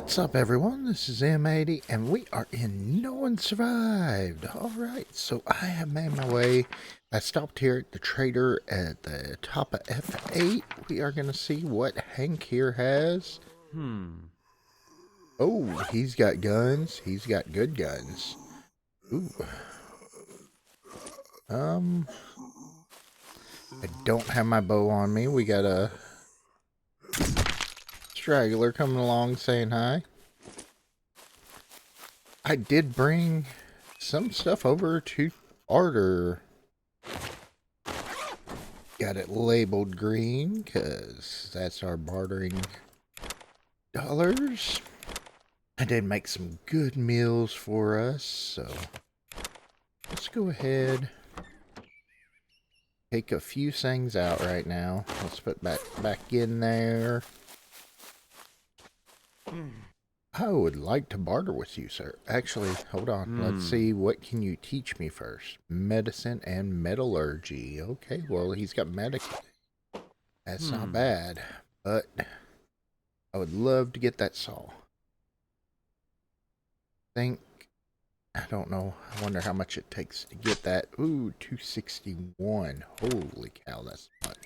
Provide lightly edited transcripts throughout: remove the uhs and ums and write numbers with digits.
What's up, everyone? This is M80, and we are in No One Survived. Alright, so I have made my way. I stopped here at the trader at the top of F8. We are going to see what Hank here has. Oh, he's got guns. He's got good guns. Ooh. I don't have my bow on me. We got a straggler coming along saying hi. I did bring some stuff over to barter. Got it labeled green because that's our bartering dollars. I did make some good meals for us, so let's go ahead. Take a few things out right now. Let's put back in there. I would like to barter with you, sir. Actually, hold on. Let's see. What can you teach me first? Medicine and metallurgy. Okay, well, he's got medical. That's not bad. But I would love to get that saw. I don't know. I wonder how much it takes to get that. Ooh, 261. Holy cow, that's a lot.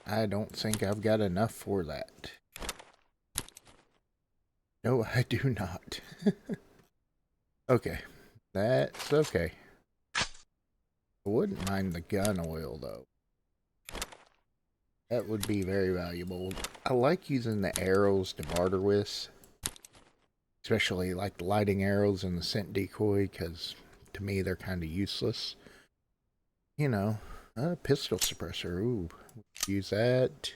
I don't think I've got enough for that. No, I do not. Okay, that's okay. I wouldn't mind the gun oil, though. That would be very valuable. I like using the arrows to barter with. Especially like the lighting arrows and the scent decoy, because to me they're kind of useless. You know, a pistol suppressor. Ooh, use that.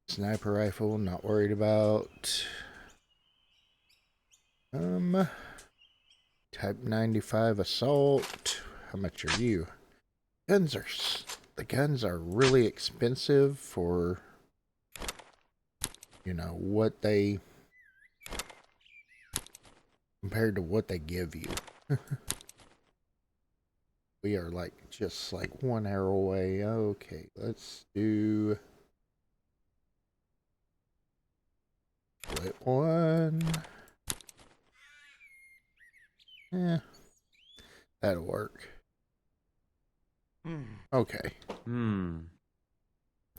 Sniper rifle, not worried about. Type 95 assault. How much are you? The guns are really expensive for, you know, what they, compared to what they give you. We are like, just like one arrow away. Okay, let's do split one. Yeah, that'll work. Okay.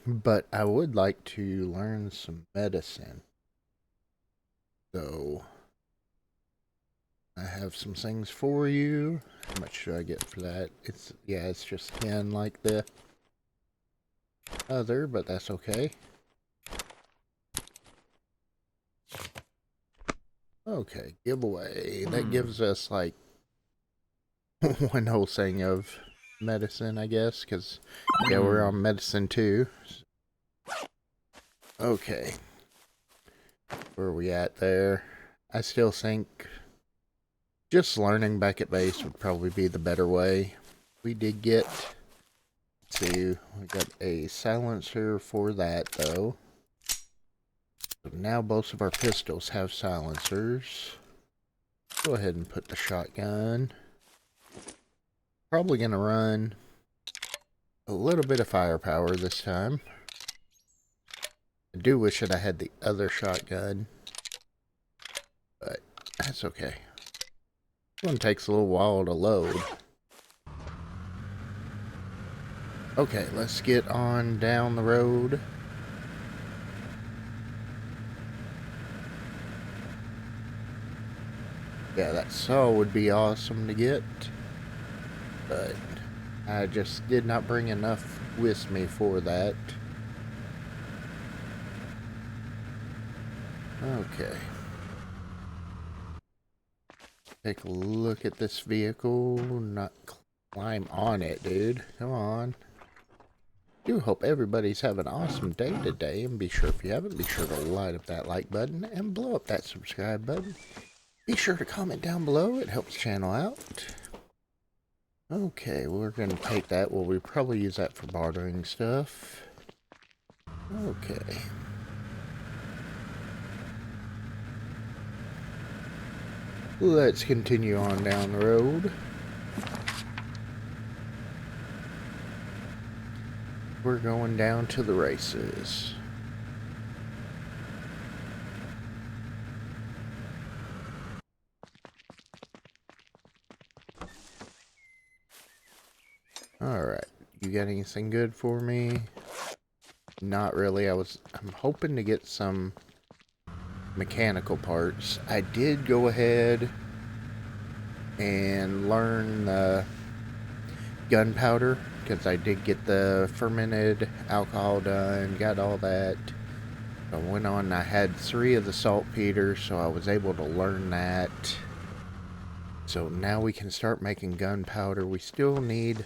But I would like to learn some medicine. So I have some things for you. How much should I get for that? It's just 10 like the other, but that's okay. Okay, giveaway. That gives us like one whole thing of medicine, I guess, because yeah, we're on medicine too. Okay. Where are we at there? I still think just learning back at base would probably be the better way. We did get, let's see, we got a silencer for that though. So now both of our pistols have silencers. Go ahead and put the shotgun. Probably gonna run a little bit of firepower this time. I do wish that I had the other shotgun, but that's okay. This one takes a little while to load. Okay, let's get on down the road. Yeah, that saw would be awesome to get, but I just did not bring enough with me for that. Okay. Take a look at this vehicle. Not climb on it, dude. Come on. Do hope everybody's having an awesome day today, and be sure, if you haven't, be sure to light up that like button and blow up that subscribe button. Be sure to comment down below. It helps the channel out. Okay, we're going to take that. Well, we probably use that for bartering stuff. Okay. Let's continue on down the road. We're going down to the races. Alright, you got anything good for me? Not really. I'm hoping to get some mechanical parts. I did go ahead and learn gunpowder, because I did get the fermented alcohol done, got all that. I went on, I had 3 of the saltpeter, so I was able to learn that. So now we can start making gunpowder. We still need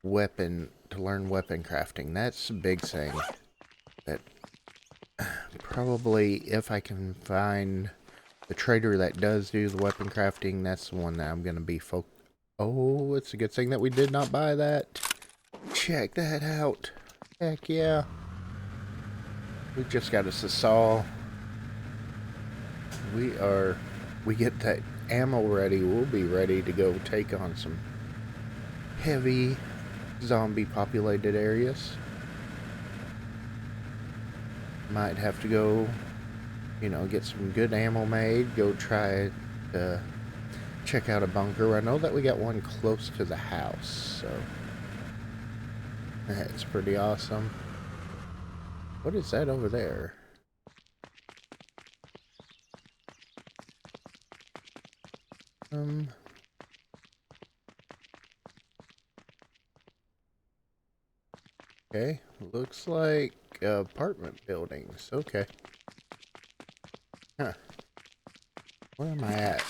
to learn weapon crafting. That's the big thing. That probably, if I can find the trader that does do the weapon crafting, that's the one that I'm going to be Oh, it's a good thing that we did not buy that. Check that out. Heck yeah. We just got us a saw. We get that ammo ready. We'll be ready to go take on some heavy zombie populated areas. Might have to go, get some good ammo made. Go try to check out a bunker. I know that we got one close to the house, so that's pretty awesome. What is that over there? Okay, looks like apartment buildings. Okay. Huh. Where am I at?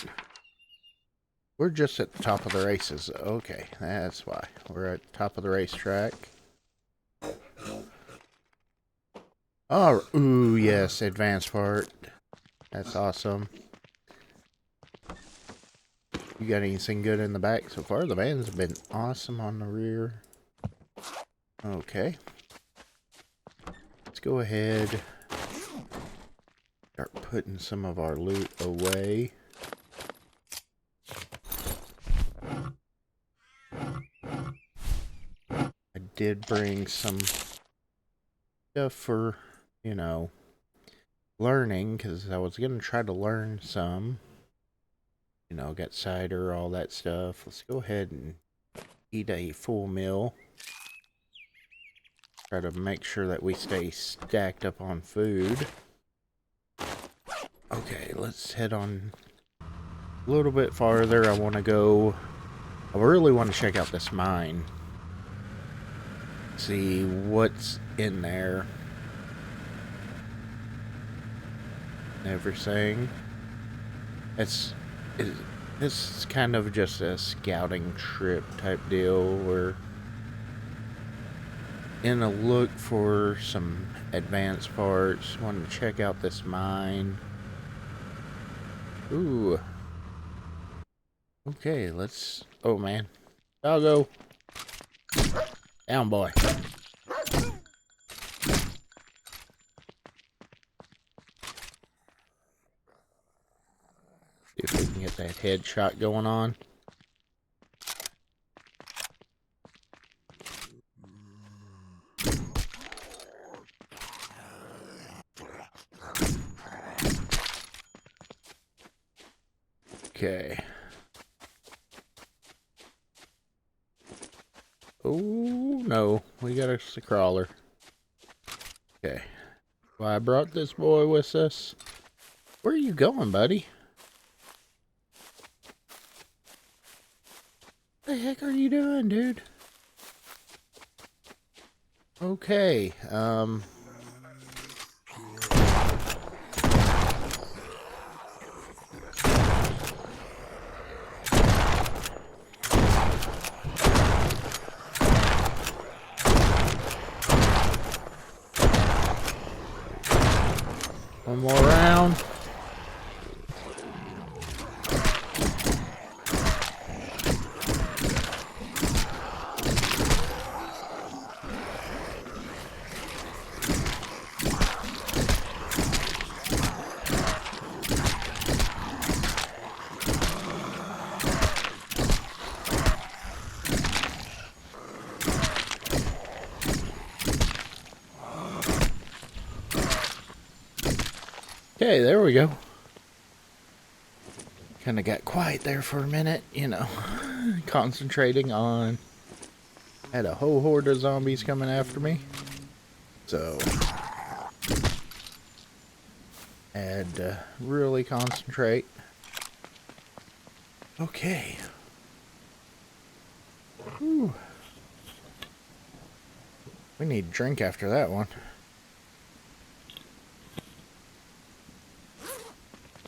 We're just at the top of the races. Okay, that's why. We're at the top of the racetrack. Oh, ooh, yes, advanced part. That's awesome. You got anything good in the back so far? The vans have been awesome on the rear. Okay. Let's go ahead. Start putting some of our loot away. I did bring some stuff for, learning, because I was going to try to learn some. Got cider, all that stuff. Let's go ahead and eat a full meal. Try to make sure that we stay stacked up on food. Okay, let's head on a little bit farther. I really want to check out this mine. See what's in there. Everything. This is kind of just a scouting trip type deal. We're in a look for some advanced parts. Want to check out this mine. Ooh. Okay, let's... Oh, man. Doggo. Down, boy. See if we can get that headshot going on. Okay. Oh, no. We got us a crawler. Okay. Well, I brought this boy with us. Where are you going, buddy? What the heck are you doing, dude? Okay, one more round. Okay, there we go. Kind of got quiet there for a minute, concentrating on Had a whole horde of zombies coming after me. So, had to really concentrate. Okay. Whew. We need a drink after that one.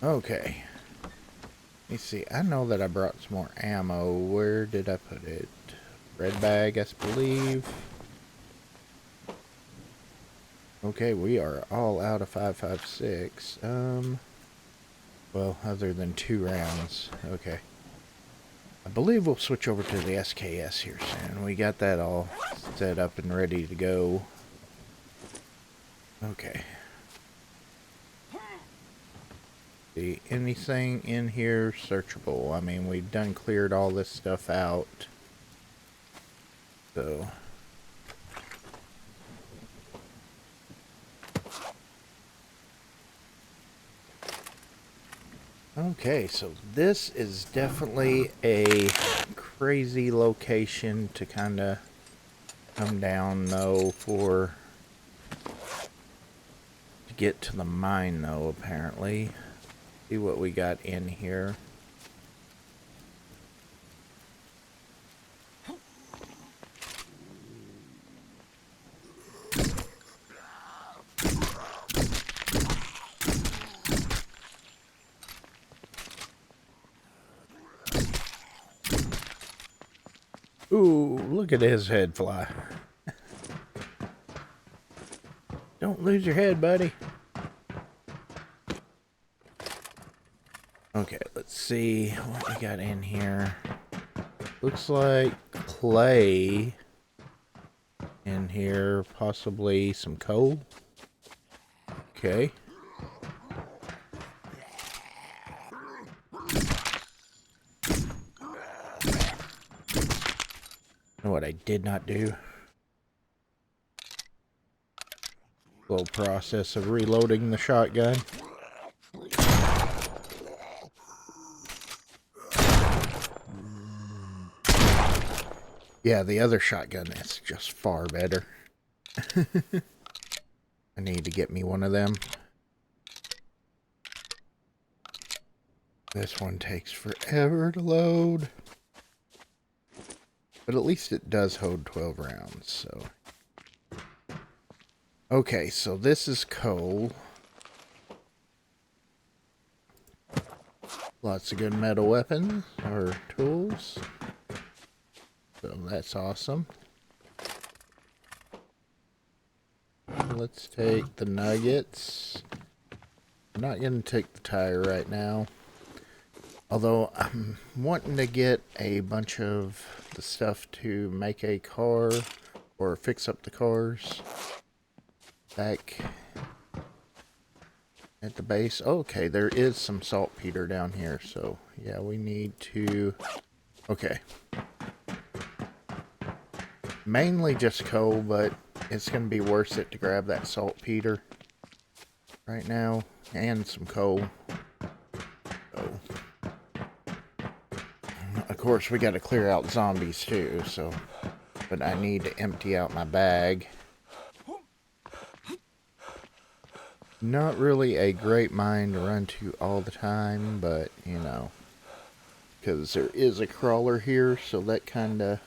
Okay. Let me see. I know that I brought some more ammo. Where did I put it? Red bag, I believe. Okay, we are all out of 5.56. Well, other than 2 rounds. Okay. I believe we'll switch over to the SKS here soon. We got that all set up and ready to go. Okay. See, anything in here searchable? I mean, we've done cleared all this stuff out. So... Okay, so this is definitely a crazy location to kind of come down, though, to get to the mine, though, apparently. See what we got in here. Ooh, look at his head fly. Don't lose your head, buddy. Okay, let's see what we got in here. Looks like clay in here, possibly some coal. Okay. Know what I did not do? Slow process of reloading the shotgun. Yeah, the other shotgun is just far better. I need to get me one of them. This one takes forever to load. But at least it does hold 12 rounds, so... Okay, so this is coal. Lots of good metal weapons, or tools. So that's awesome. Let's take the nuggets. I'm not going to take the tire right now. Although I'm wanting to get a bunch of the stuff to make a car or fix up the cars back at the base. Okay, there is some saltpeter down here, so yeah, we need to... Okay. Mainly just coal, but it's going to be worth it to grab that saltpeter right now and some coal. So, of course, we got to clear out zombies too, so... But I need to empty out my bag. Not really a great mine to run to all the time, but, you know, because there is a crawler here, so that kind of,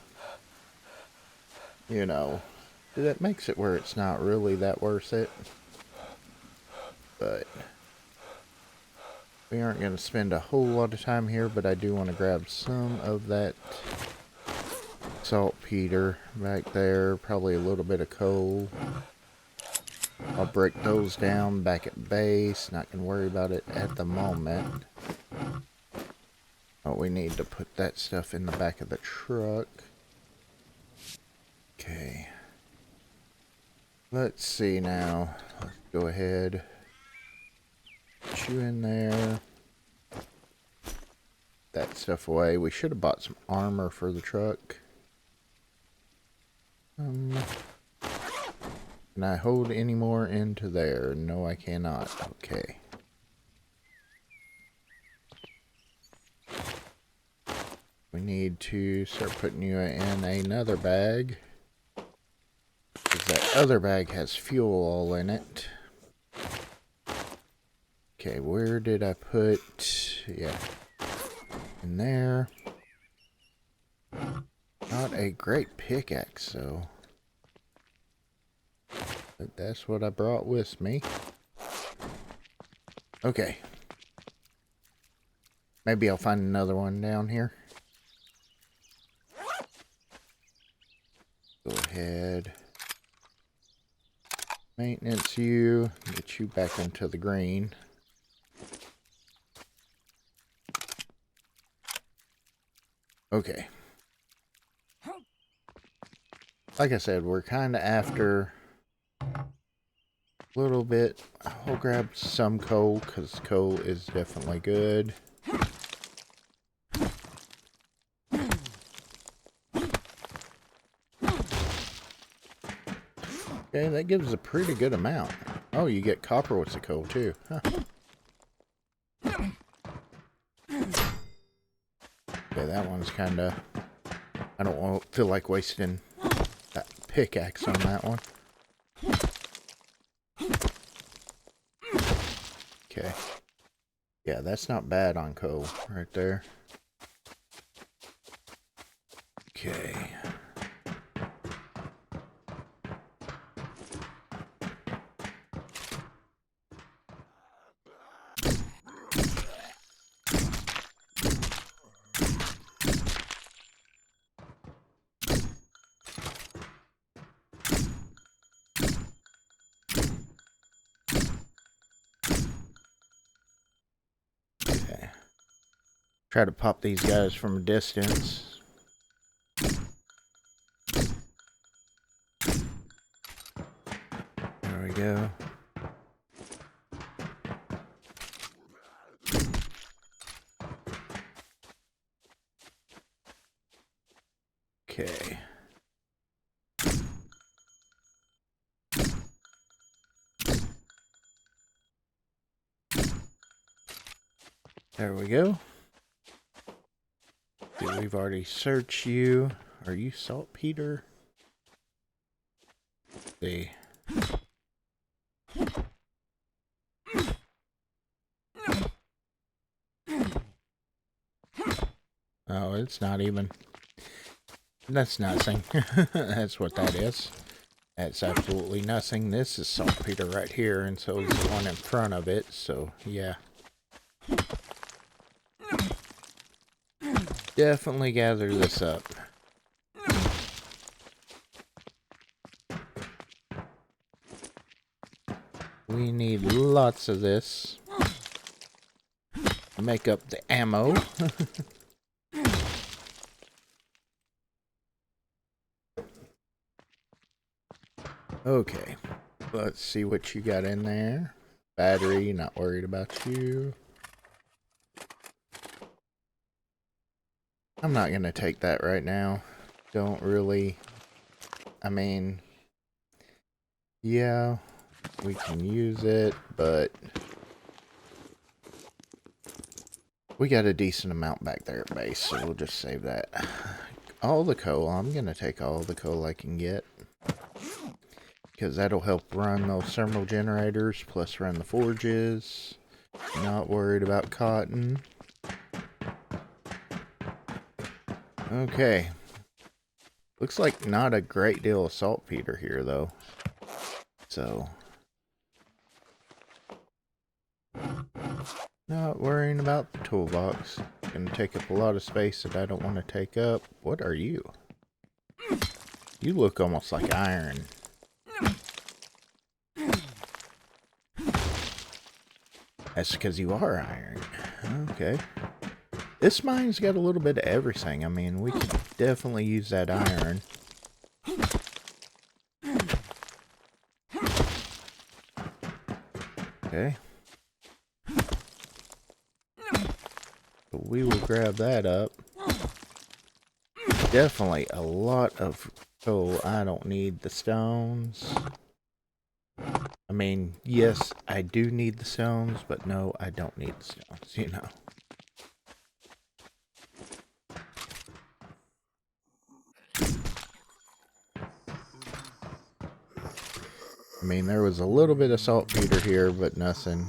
you know, that makes it where it's not really that worth it. But we aren't going to spend a whole lot of time here, but I do want to grab some of that saltpeter back there, probably a little bit of coal. I'll break those down back at base. Not going to worry about it at the moment. Oh, we need to put that stuff in the back of the truck. Okay. Let's see now. Let's go ahead. Put you in there. That stuff away. We should have bought some armor for the truck. Can I hold any more into there? No, I cannot. Okay. We need to start putting you in another bag. 'Cause that other bag has fuel all in it. Okay, where did I put... Yeah. In there. Not a great pickaxe, so... But that's what I brought with me. Okay. Maybe I'll find another one down here. Go ahead. Maintenance you. Get you back into the green. Okay. Like I said, we're kind of after a little bit. I'll grab some coal because coal is definitely good. Okay, that gives a pretty good amount. Oh, you get copper with the coal too. Huh. Okay, that one's kind of... I don't feel like wasting that pickaxe on that one. Okay. Yeah, that's not bad on coal right there. Okay. Okay. Try to pop these guys from a distance. There we go. Okay. There we go. We've already searched you. Are you saltpeter? See. Oh, it's not even. That's nothing. That's what that is. That's absolutely nothing. This is saltpeter right here, and so is the one in front of it, so yeah. Definitely gather this up. We need lots of this to make up the ammo. Okay, let's see what you got in there. Battery, not worried about you. I'm not gonna take that right now. Don't really. I mean, yeah, we can use it, but we got a decent amount back there at base, so we'll just save that. All the coal, I'm gonna take all the coal I can get, because that'll help run those thermal generators, plus run the forges. Not worried about cotton. Okay. Looks like not a great deal of saltpeter here, though. So, not worrying about the toolbox. Gonna take up a lot of space that I don't want to take up. What are you? You look almost like iron. That's because you are iron. Okay. This mine's got a little bit of everything. I mean, we could definitely use that iron. Okay. So we will grab that up. Definitely a lot of coal. I don't need the stones. I mean, yes, I do need the stones, but no, I don't need the stones, you know. I mean, there was a little bit of saltpeter here, but nothing.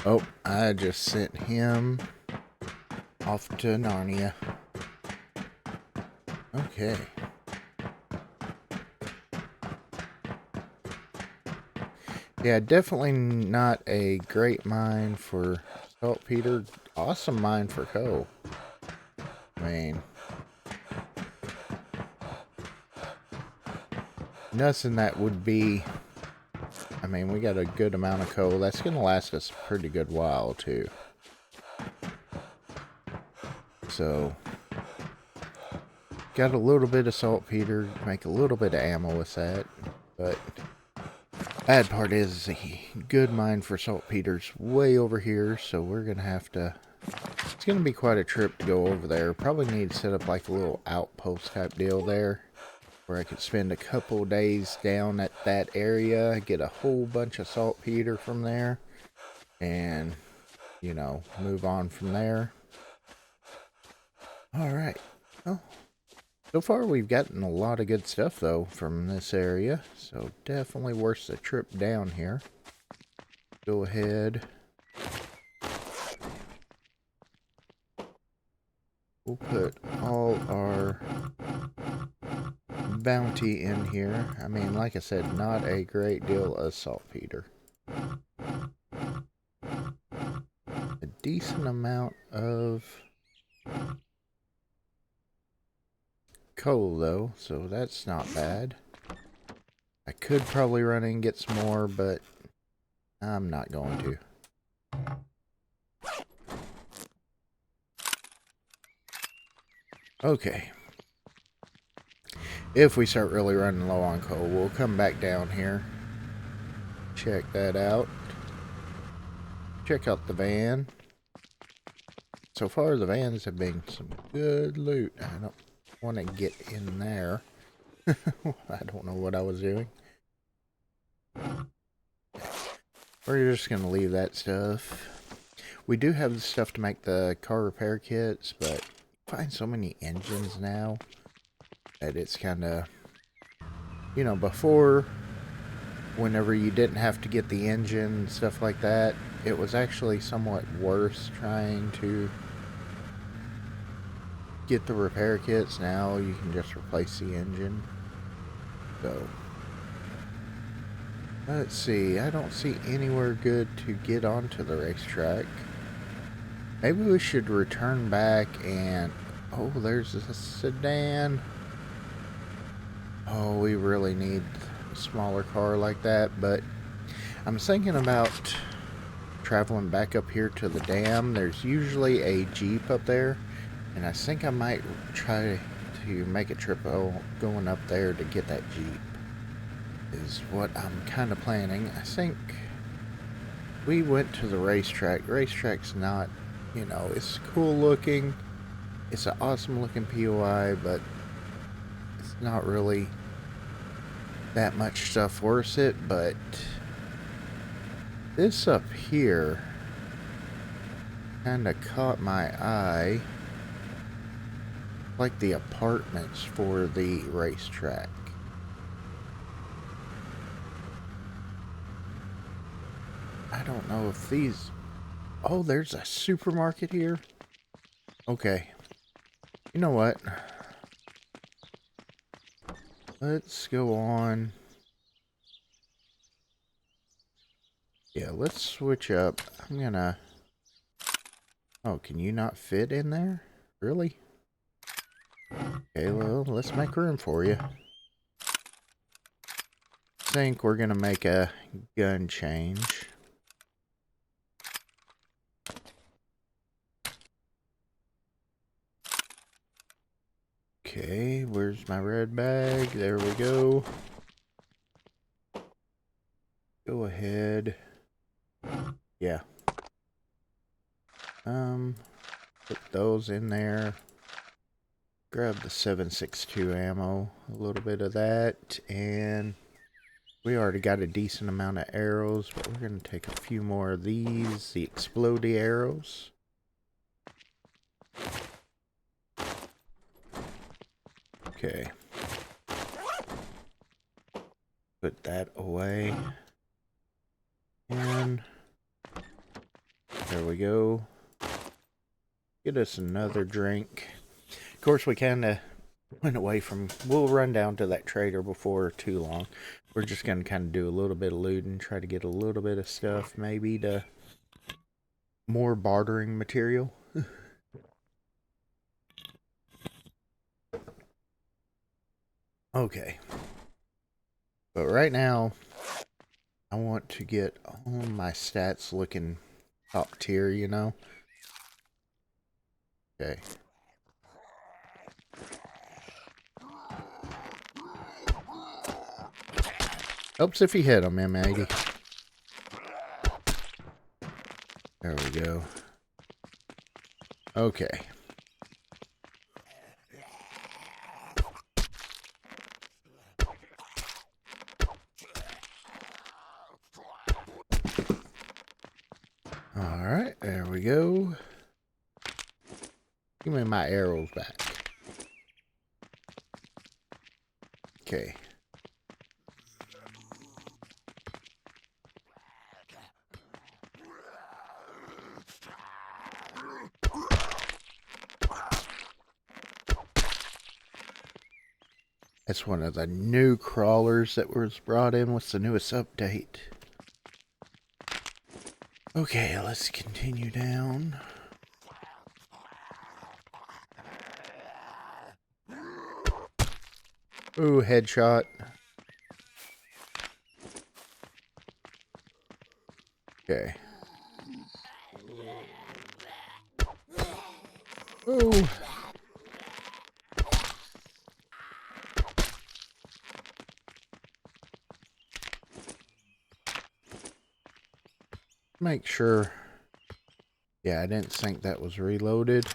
Oh, I just sent him off to Narnia. Okay. Yeah, definitely not a great mine for saltpeter. Awesome mine for coal. I mean, nothing that would be... I mean, we got a good amount of coal. That's going to last us a pretty good while, too. So, got a little bit of saltpeter. Make a little bit of ammo with that. But, bad part is the good mine for saltpeter's way over here. So, we're going to have to... It's going to be quite a trip to go over there. Probably need to set up like a little outpost type deal there, where I could spend a couple days down at that area, get a whole bunch of saltpeter from there, and, you know, move on from there. Alright. Well, so far we've gotten a lot of good stuff, though, from this area, so definitely worth the trip down here. Go ahead. We'll put all our bounty in here. I mean, like I said, not a great deal of saltpeter. A decent amount of coal, though, so that's not bad. I could probably run in and get some more, but I'm not going to. Okay. If we start really running low on coal, we'll come back down here. Check that out. Check out the van. So far, the vans have been some good loot. I don't want to get in there. I don't know what I was doing. We're just going to leave that stuff. We do have the stuff to make the car repair kits, but you find so many engines now that it's kind of, you know, before, whenever you didn't have to get the engine and stuff like that, it was actually somewhat worse trying to get the repair kits. Now you can just replace the engine. So, let's see. I don't see anywhere good to get onto the racetrack. Maybe we should return back and... Oh, there's a sedan. Oh, we really need a smaller car like that, but I'm thinking about traveling back up here to the dam. There's usually a Jeep up there, and I think I might try to make a trip going up there to get that Jeep, is what I'm kind of planning. I think we went to the racetrack. Racetrack's not, you know, it's cool looking. It's an awesome looking POI, but it's not really that much stuff worth it. But this up here kind of caught my eye, like the apartments for the racetrack. I don't know if these... Oh, there's a supermarket here? Okay. You know what? Let's go on. Yeah, let's switch up. I'm gonna... Oh, can you not fit in there? Really? Okay, well, let's make room for you. I think we're gonna make a gun change. Okay, where's my red bag? There we go. Go ahead. Yeah. Put those in there. Grab the 7.62 ammo. A little bit of that. And we already got a decent amount of arrows, but we're going to take a few more of these. The explodey arrows. Okay. Put that away. And there we go. Get us another drink. Of course, we kind of went away from... We'll run down to that trader before too long. We're just going to kind of do a little bit of looting, try to get a little bit of stuff, maybe to more bartering material. Okay. But right now, I want to get all my stats looking top tier, you know? Okay. Helps if you hit them, M80. There we go. Okay. Alright, there we go. Give me my arrows back. Okay. That's one of the new crawlers that was brought in with the newest update. Okay, let's continue down. Ooh, headshot. Okay. Ooh. Make sure. Yeah, I didn't think that was reloaded.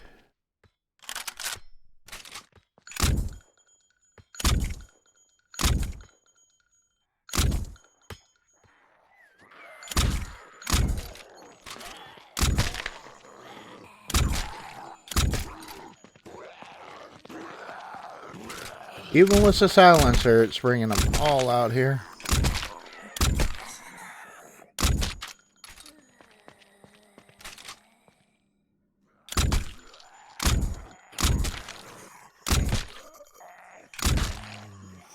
Even with the silencer, it's bringing them all out here.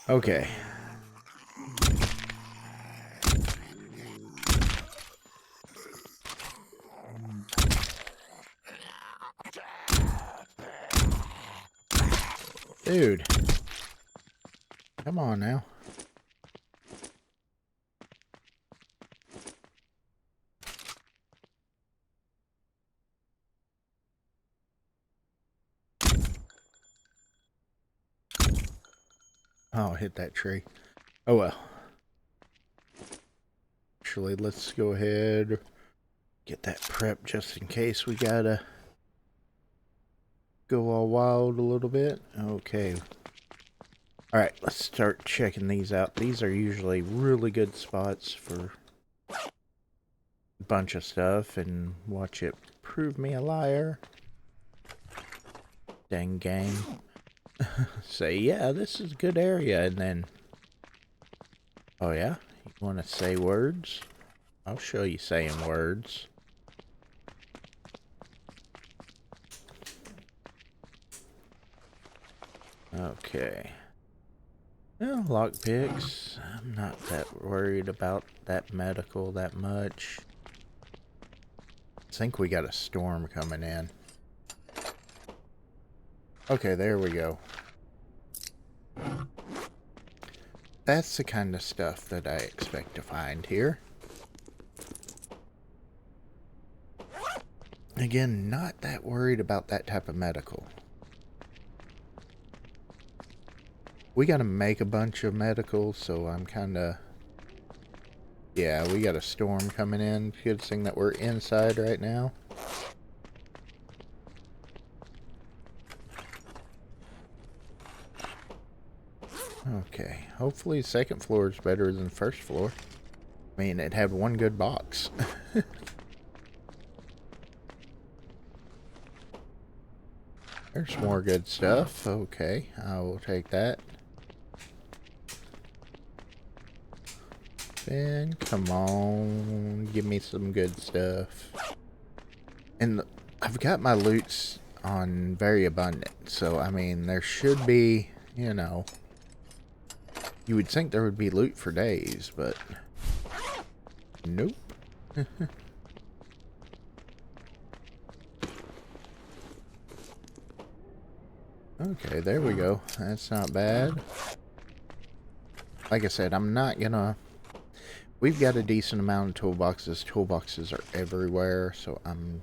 Okay. Dude. Come on now. Oh, hit that tree. Oh well. Actually, let's go ahead. Get that prep just in case we gotta go all wild a little bit. Okay. Alright, let's start checking these out. These are usually really good spots for a bunch of stuff, and watch it prove me a liar. Dang game. Say, yeah, this is a good area, and then... Oh yeah? You want to say words? I'll show you saying words. Okay. Well, lockpicks. I'm not that worried about that medical that much. I think we got a storm coming in. Okay, there we go. That's the kind of stuff that I expect to find here. Again, not that worried about that type of medical. We gotta make a bunch of medicals, so I'm kinda... Yeah, we got a storm coming in. Good thing that we're inside right now. Okay, hopefully second floor is better than first floor. I mean, it had one good box. There's more good stuff. Okay, I will take that. Ben, come on. Give me some good stuff. And I've got my loots on very abundant. So, I mean, there should be, you know... You would think there would be loot for days, but... Nope. Okay, there we go. That's not bad. Like I said, I'm not gonna... We've got a decent amount of toolboxes. Toolboxes are everywhere, so I'm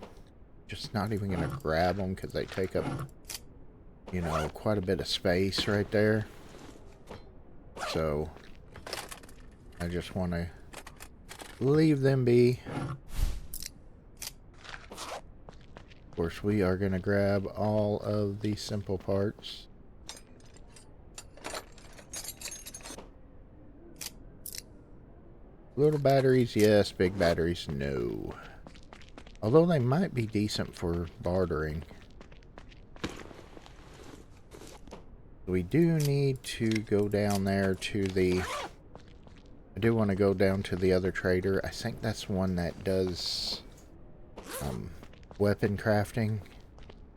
just not even gonna grab them because they take up, you know, quite a bit of space right there. So, I just want to leave them be. Of course, we are gonna grab all of the simple parts. Little batteries, yes. Big batteries, no. Although they might be decent for bartering. We do need to go down there to the... I do want to go down to the other trader. I think that's one that does weapon crafting.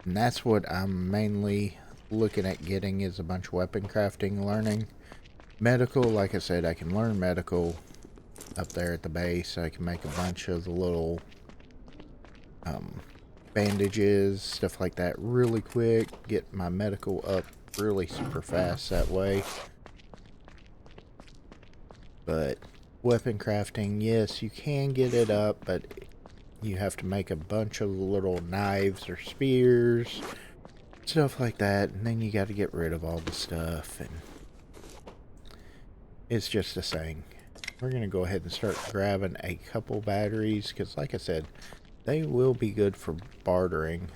And that's what I'm mainly looking at getting, is a bunch of weapon crafting learning. Medical, like I said, I can learn medical up there at the base. I can make a bunch of the little bandages, stuff like that really quick. Get my medical up really super fast that way. But weapon crafting, yes, you can get it up, but you have to make a bunch of little knives or spears, stuff like that, and then you got to get rid of all the stuff, and it's just a thing. We're going to go ahead and start grabbing a couple batteries, because like I said, they will be good for bartering.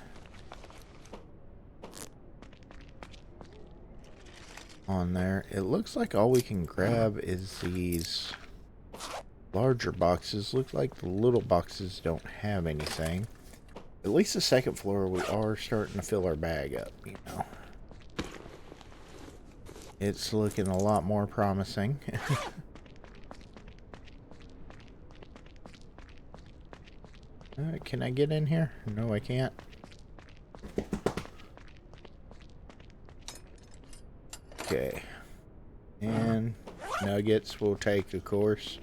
On there. It looks like all we can grab is these larger boxes. Look like the little boxes don't have anything. At least the second floor, we are starting to fill our bag up, you know. It's looking a lot more promising. Can I get in here? No, I can't. Okay. And nuggets we'll take, of course.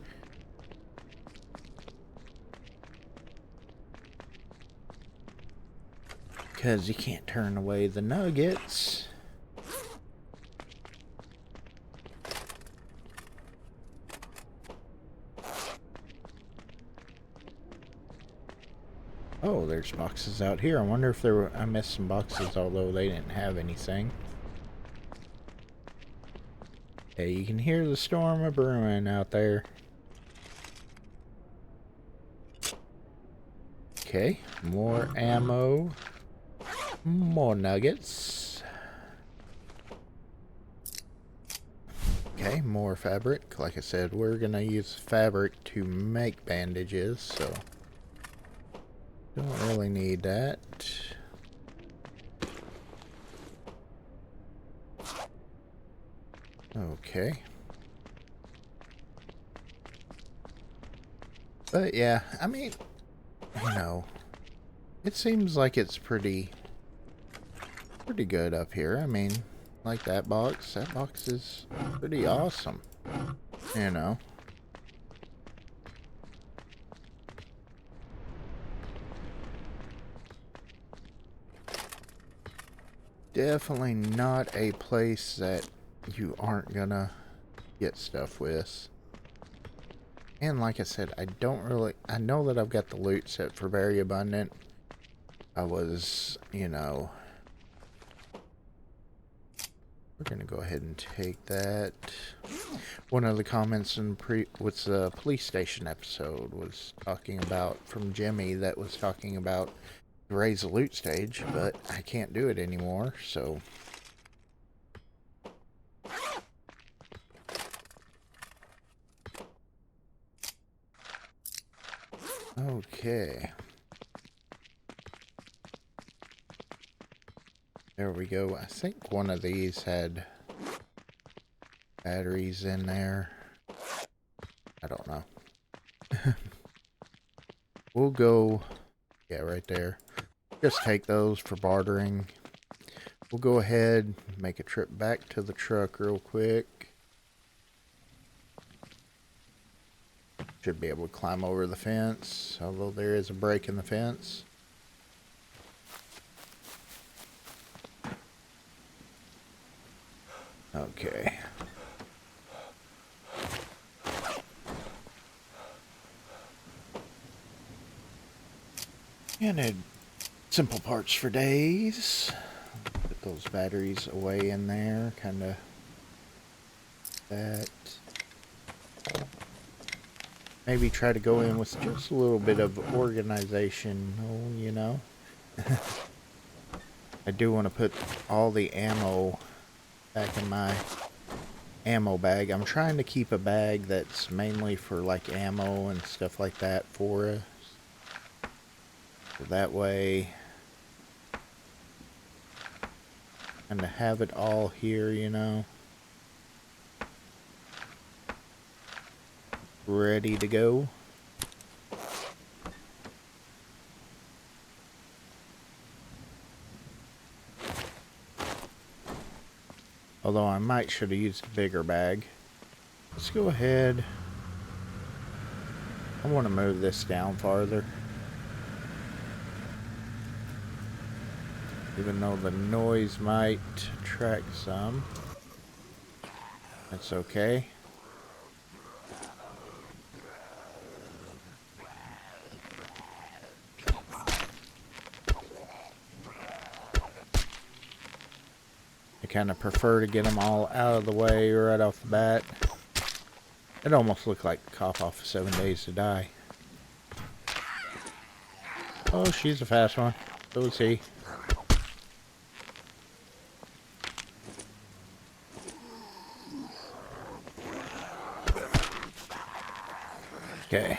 Because you can't turn away the nuggets. Oh, there's boxes out here. I wonder if there were... I missed some boxes, although they didn't have anything. Hey, you can hear the storm a brewing out there. Okay, more ammo. More nuggets. Okay, more fabric. Like I said, we're gonna use fabric to make bandages, so don't really need that. Okay. But yeah, I mean, you know, it seems like it's pretty good up here. I mean, like that box is pretty awesome, you know. Definitely not a place that you aren't gonna get stuff with. And like I said, I know that I've got the loot set for very abundant. I was, you know, we're gonna go ahead and take that. One of the comments in what's the police station episode was talking about, from Jimmy, that was talking about raise the loot stage, but I can't do it anymore, so okay. There we go. I think one of these had batteries in there. I don't know. We'll go, yeah, right there. Just take those for bartering. We'll go ahead, make a trip back to the truck real quick. Should be able to climb over the fence, although there is a break in the fence. Okay. And it simple parts for days. Put those batteries away in there, kind of that. Maybe try to go in with just a little bit of organization, you know. I do want to put all the ammo back in my ammo bag. I'm trying to keep a bag that's mainly for like ammo and stuff like that for us. So that way, and to have it all here, you know, ready to go. Although I might should have used a bigger bag. Let's go ahead. I want to move this down farther. Even though the noise might attract some. That's okay. I kind of prefer to get them all out of the way right off the bat. It almost looked like a cop off of 7 Days to Die. Oh, she's a fast one. So is he. Okay.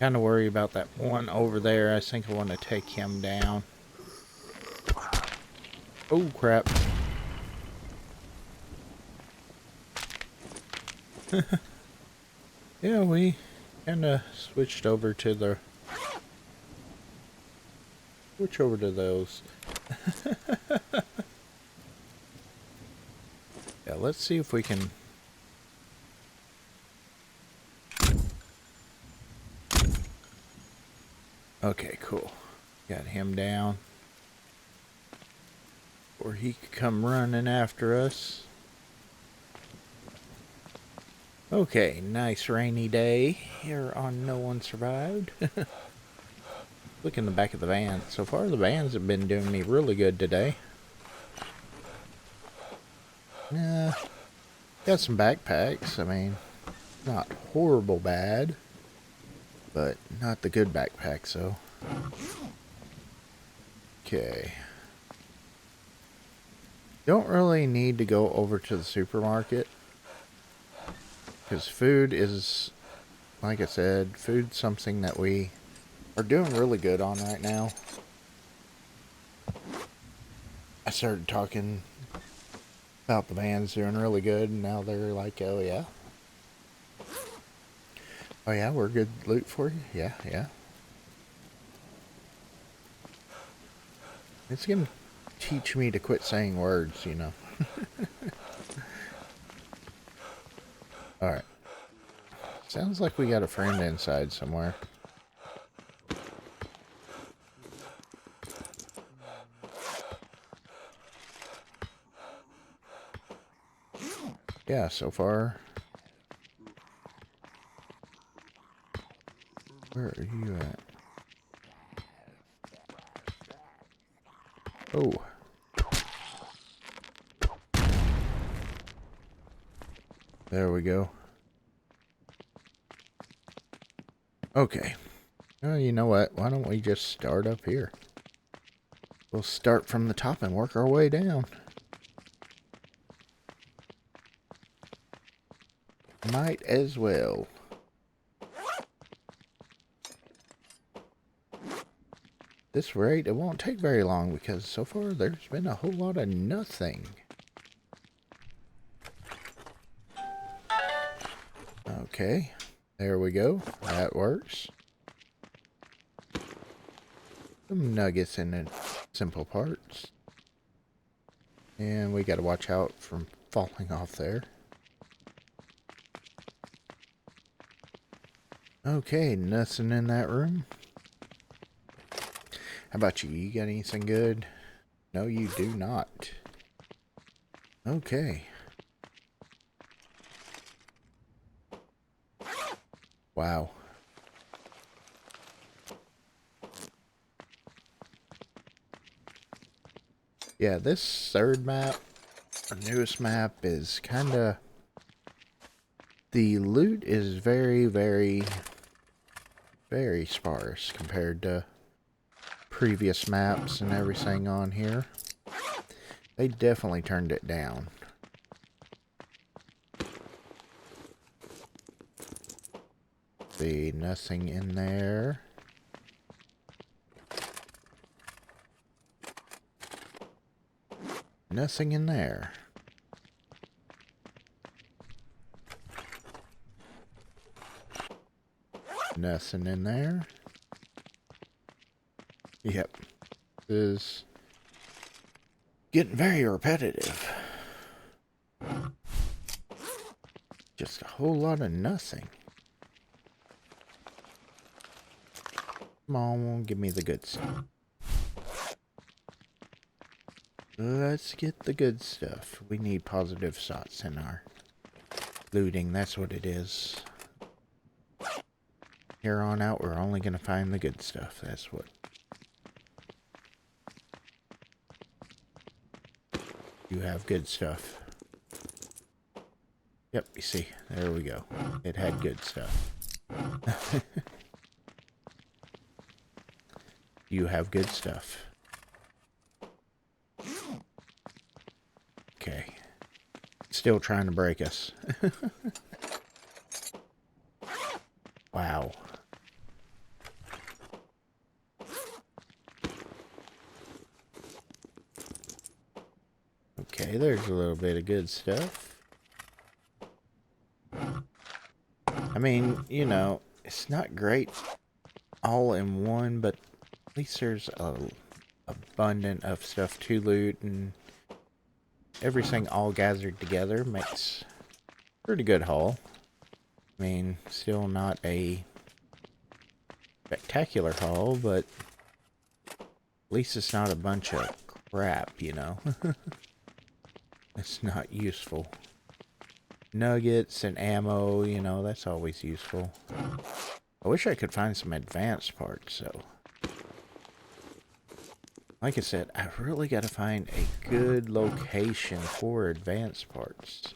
Kind of worry about that one over there. I think I want to take him down. Oh, crap. Yeah, we kind of switched over to the... Switch over to those. Yeah, let's see if we can... Okay, cool. Got him down. Or he could come running after us. Okay, nice rainy day here on No One Survived. Look in the back of the van. So far the vans have been doing me really good today. Yeah, got some backpacks. I mean, not horrible bad, but not the good backpacks, so. Okay. Don't really need to go over to the supermarket. Because food is, like I said, food's something that we are doing really good on right now. I started talking about the vans doing really good, and now they're like, oh yeah? Oh yeah, we're good loot for you? Yeah, yeah. It's gonna teach me to quit saying words, you know. Alright. Sounds like we got a friend inside somewhere. Yeah, so far. Where are you at? Oh. There we go. Okay. Well, you know what? Why don't we just start up here? We'll start from the top and work our way down. Might as well. this rate, it won't take very long because so far there's been a whole lot of nothing. Okay, there we go. That works. Some nuggets in the simple parts. And we gotta watch out from falling off there. Okay, nothing in that room. How about you? You got anything good? No, you do not. Okay. Wow. Yeah, this third map, our newest map, is kinda... The loot is very, very, very sparse compared to previous maps and everything on here. They definitely turned it down. See, nothing in there. Nothing in there. Nothing in there. Yep. This is getting very repetitive. Just a whole lot of nothing. Come on, give me the good stuff. Let's get the good stuff. We need positive thoughts in our looting. That's what it is. Here on out, we're only going to find the good stuff. That's what. You have good stuff. Yep, you see. There we go. It had good stuff. You have good stuff. Okay. Still trying to break us. Wow. Okay, there's a little bit of good stuff. I mean, you know, it's not great all in one, but at least there's a abundant of stuff to loot, and everything all gathered together makes a pretty good haul. I mean, still not a spectacular haul, but at least it's not a bunch of crap, you know. It's not useful. Nuggets and ammo, you know, that's always useful. I wish I could find some advanced parts, though. Like I said, I really got to find a good location for advanced parts.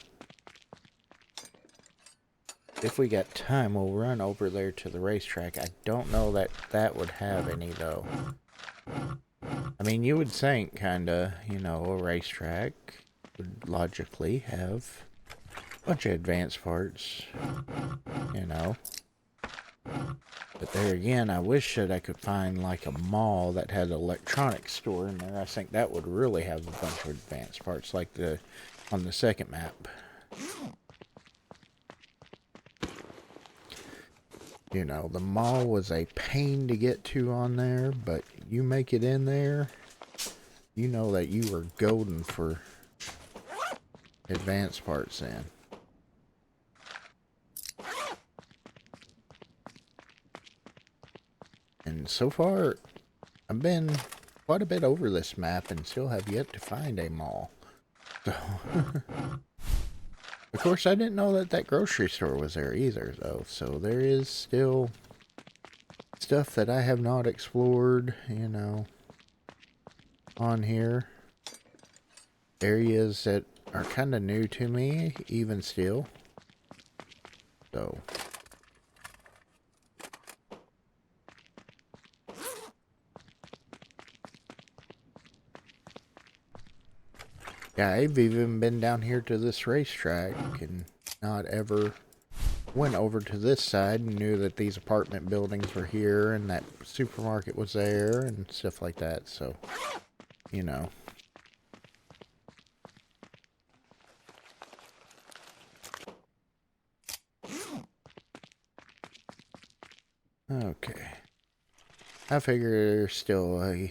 If we got time, we'll run over there to the racetrack. I don't know that that would have any, though. I mean, you would think, kinda, you know, a racetrack would logically have a bunch of advanced parts, you know. But there again, I wish that I could find like a mall that had an electronics store in there. I think that would really have a bunch of advanced parts like the on the second map. You know, the mall was a pain to get to on there, but you make it in there, you know that you were golden for advanced parts then. And so far, I've been quite a bit over this map and still have yet to find a mall. So, of course, I didn't know that that grocery store was there either, though. So there is still stuff that I have not explored, you know, on here. Areas that are kind of new to me, even still. So... yeah, I've even been down here to this racetrack and not ever went over to this side and knew that these apartment buildings were here and that supermarket was there and stuff like that. So, you know. Okay. I figure still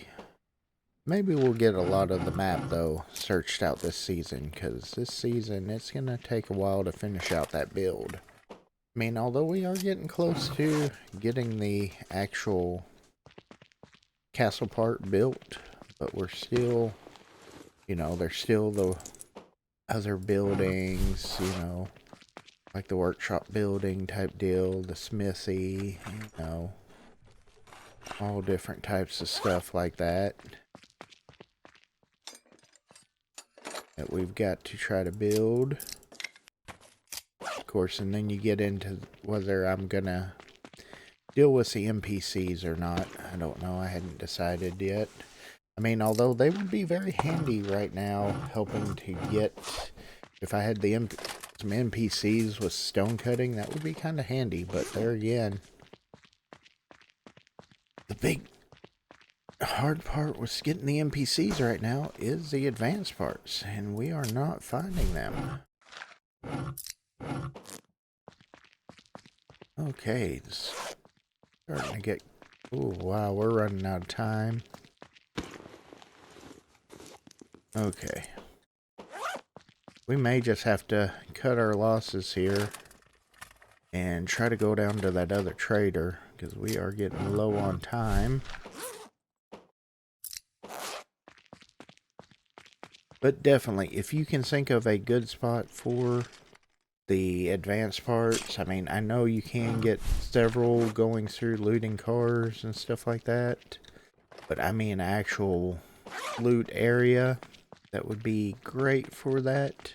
maybe we'll get a lot of the map though searched out this season, because this season it's gonna take a while to finish out that build. I mean, although we are getting close to getting the actual castle part built, but we're still, you know, there's still the other buildings, you know, like the workshop building type deal, the smithy, you know, all different types of stuff like that that we've got to try to build. Of course, and then you get into whether I'm gonna deal with the NPCs or not. I don't know. I hadn't decided yet. I mean, although they would be very handy right now, helping to get, if I had some NPCs with stone cutting, that would be kind of handy. But there again, the big hard part with getting the NPCs right now is the advanced parts, and we are not finding them. Okay, it's starting to get... Oh, wow, we're running out of time. Okay. We may just have to cut our losses here and try to go down to that other trader, because we are getting low on time. But definitely, if you can think of a good spot for the advanced parts, I mean, I know you can get several going through looting cars and stuff like that, but I mean actual loot area that would be great for that.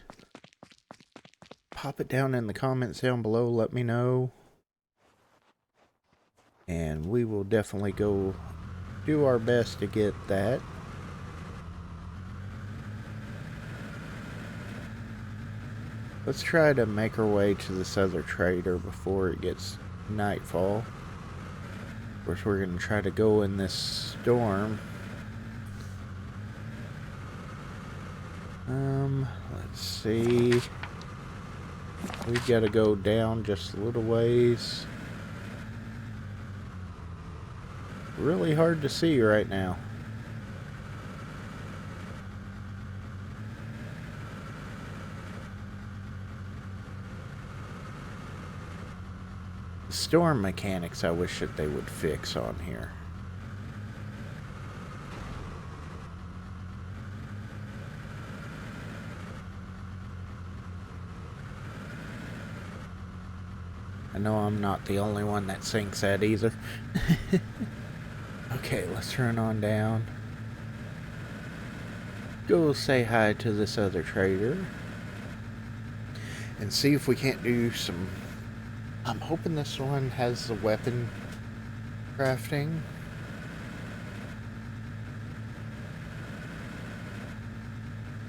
Pop it down in the comments down below, let me know, and we will definitely go do our best to get that. Let's try to make our way to this other trader before it gets nightfall. Of course, we're going to try to go in this storm. Let's see. We've got to go down just a little ways. Really hard to see right now. Storm mechanics I wish that they would fix on here. I know I'm not the only one that thinks that either. Okay, let's run on down. Go say hi to this other trader. And see if we can't do some... I'm hoping this one has the weapon crafting.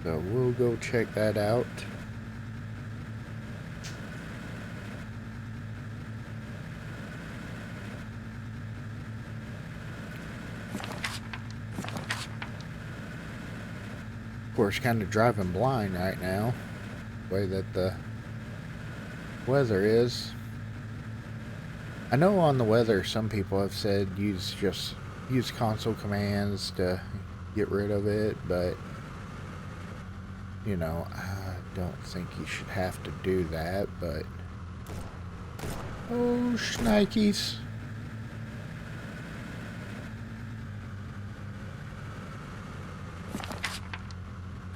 So we'll go check that out. Of course, kind of driving blind right now, the way that the weather is. I know on the weather, some people have said use console commands to get rid of it, but you know, I don't think you should have to do that. But oh, shnikes.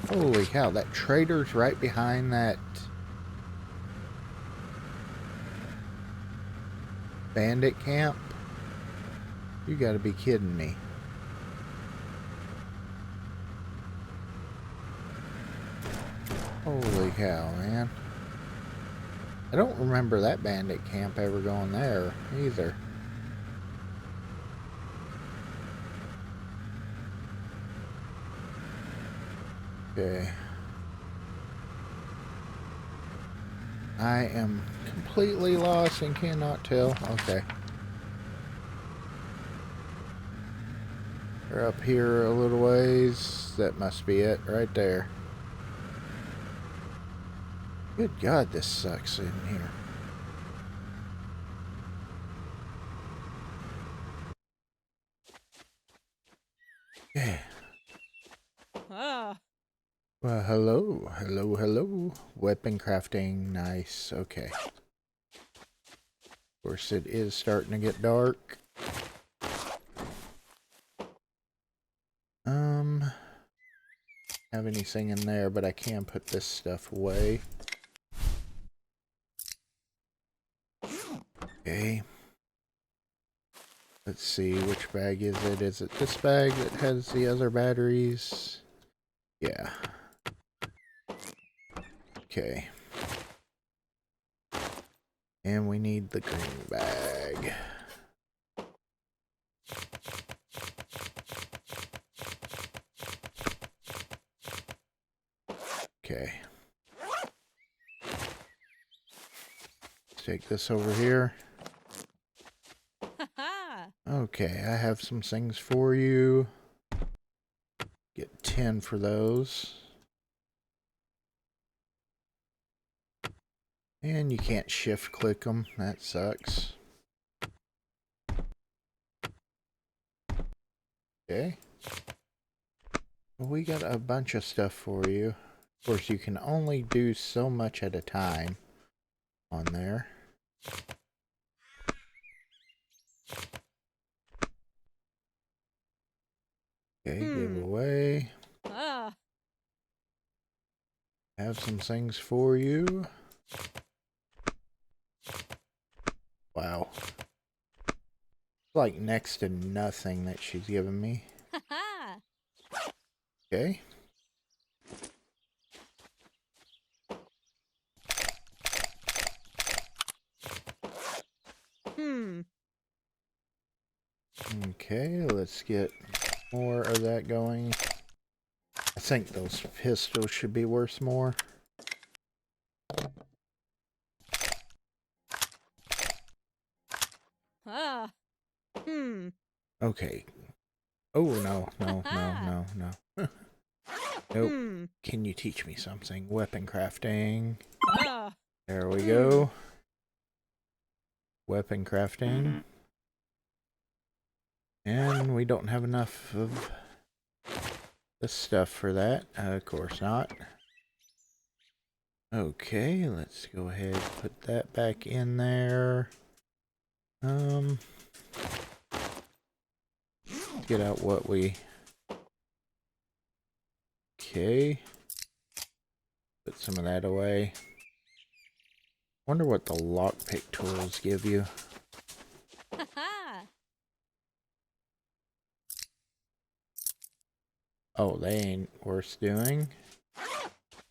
Holy cow, that trader's right behind that bandit camp? You gotta be kidding me. Holy cow, man. I don't remember that bandit camp ever going there either. Okay. I am completely lost and cannot tell. Okay. We're up here a little ways. That must be it right there. Good God, this sucks in here. Yeah. Ah. Well, hello. Hello, hello. Weapon crafting. Nice. Okay. Of course, it is starting to get dark. Have anything in there, but I can put this stuff away. Okay. Let's see, which bag is it? Is it this bag that has the other batteries? Yeah. Okay. And we need the green bag. Okay. Let's take this over here. Okay, I have some things for you. Get 10 for those. And you can't shift click them. That sucks. Okay. Well, we got a bunch of stuff for you. Of course, you can only do so much at a time on there. Okay, give away. Have some things for you. Wow. Like next to nothing that she's given me. Okay. Okay, let's get more of that going. I think those pistols should be worth more. Okay. Oh, no, no, no, no, no. Nope. Can you teach me something? Weapon crafting. There we go. Weapon crafting. And we don't have enough of the stuff for that. Of course not. Okay, let's go ahead and put that back in there. Get out what we... Okay. Put some of that away. Wonder what the lockpick tools give you. Oh, they ain't worth doing.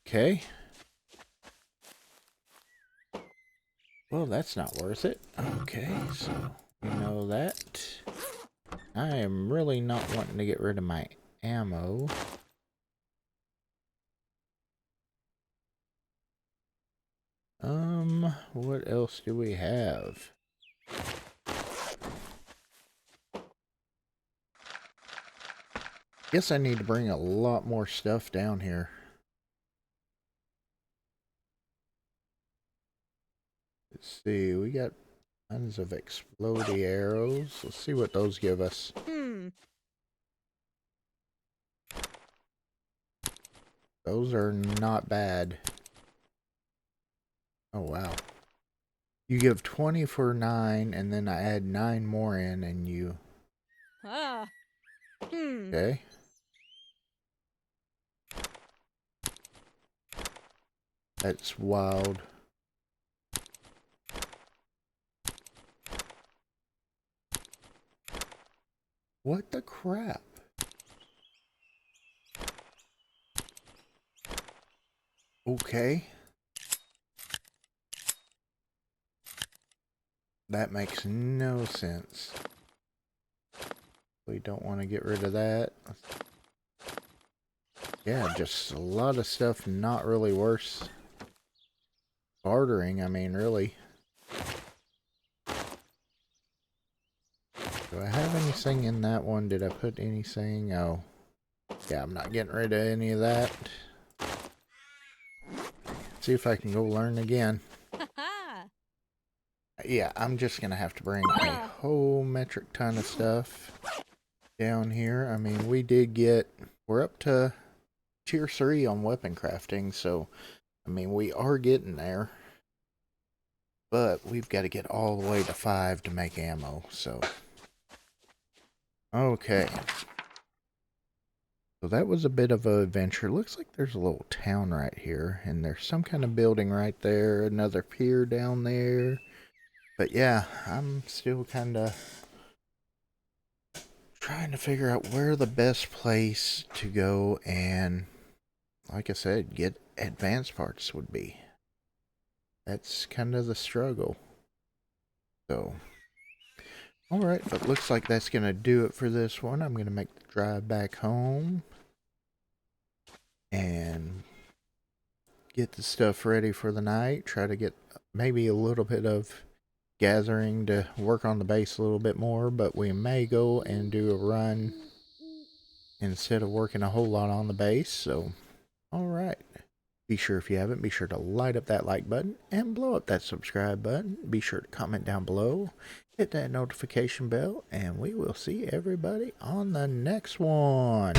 Okay. Well, that's not worth it. Okay, so we know that. I am really not wanting to get rid of my ammo. What else do we have? Guess I need to bring a lot more stuff down here. Let's see, we got tons of explodey arrows. Let's see what those give us. Those are not bad. Oh, wow. You give 20 for 9, and then I add 9 more in, and you... Okay. That's wild. What the crap? Okay. That makes no sense. We don't want to get rid of that. Yeah, just a lot of stuff not really worth bartering. I mean, really. Do I have anything in that one? Did I put anything? Oh. Yeah, I'm not getting rid of any of that. See if I can go learn again. Yeah, I'm just going to have to bring a whole metric ton of stuff down here. I mean, we're up to tier 3 on weapon crafting, so, I mean, we are getting there. But we've got to get all the way to 5 to make ammo, so. Okay. So that was a bit of an adventure. Looks like there's a little town right here, and there's some kind of building right there, another pier down there. But yeah, I'm still kind of trying to figure out where the best place to go and, like I said, get advanced parts would be. That's kind of the struggle. So, alright, but looks like that's going to do it for this one. I'm going to make the drive back home and get the stuff ready for the night. Try to get maybe a little bit of gathering to work on the base a little bit more, but we may go and do a run instead of working a whole lot on the base. So, alright. Be sure, if you haven't, be sure to light up that like button and blow up that subscribe button. Be sure to comment down below, hit that notification bell, and we will see everybody on the next one.